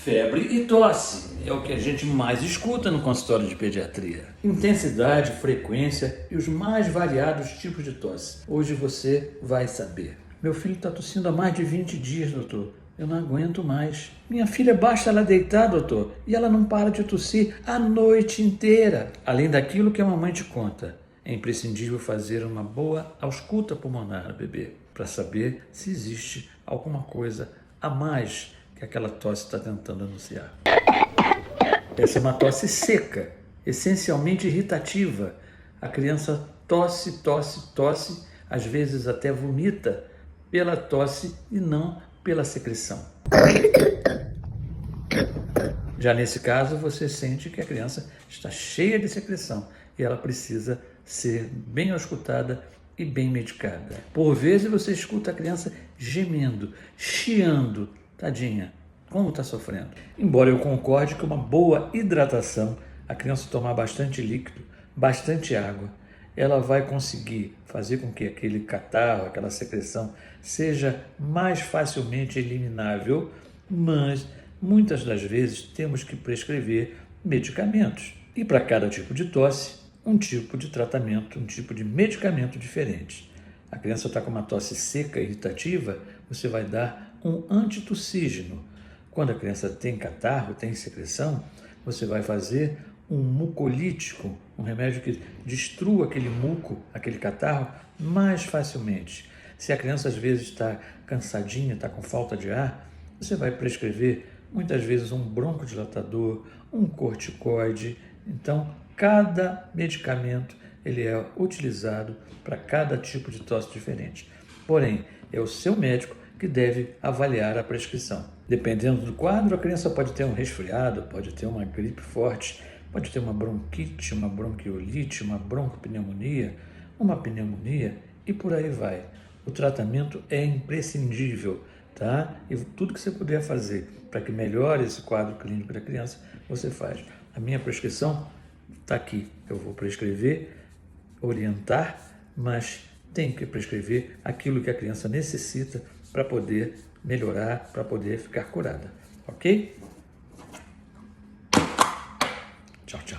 Febre e tosse é o que a gente mais escuta no consultório de pediatria. Intensidade, frequência e os mais variados tipos de tosse. Hoje você vai saber. Meu filho está tossindo há mais de 20 dias, doutor. Eu não aguento mais. Minha filha basta ela deitar, doutor, e ela não para de tossir a noite inteira. Além daquilo que a mamãe te conta, é imprescindível fazer uma boa ausculta pulmonar no bebê, para saber se existe alguma coisa a mais que aquela tosse está tentando anunciar. Essa é uma tosse seca, essencialmente irritativa. A criança tosse, às vezes até vomita pela tosse e não pela secreção. Já nesse caso, você sente que a criança está cheia de secreção e ela precisa ser bem auscultada e bem medicada. Por vezes você escuta a criança gemendo, chiando. Tadinha, como está sofrendo? Embora eu concorde que uma boa hidratação, a criança tomar bastante líquido, bastante água, ela vai conseguir fazer com que aquele catarro, aquela secreção, seja mais facilmente eliminável, mas muitas das vezes temos que prescrever medicamentos. E para cada tipo de tosse, um tipo de tratamento, um tipo de medicamento diferente. A criança está com uma tosse seca, irritativa, você vai dar um antitussígeno. Quando a criança tem catarro, tem secreção, você vai fazer um mucolítico, um remédio que destrua aquele muco, aquele catarro, mais facilmente. Se a criança às vezes está cansadinha, está com falta de ar, você vai prescrever muitas vezes um broncodilatador, um corticoide. Então, cada medicamento ele é utilizado para cada tipo de tosse diferente. Porém, é o seu médico que deve avaliar a prescrição. Dependendo do quadro, a criança pode ter um resfriado, pode ter uma gripe forte, pode ter uma bronquite, uma bronquiolite, uma broncopneumonia, uma pneumonia e por aí vai. O tratamento é imprescindível, tá? E tudo que você puder fazer para que melhore esse quadro clínico da criança, você faz. A minha prescrição está aqui. Eu vou prescrever, orientar, mas tem que prescrever aquilo que a criança necessita para poder melhorar, para poder ficar curada. Ok? Tchau, tchau.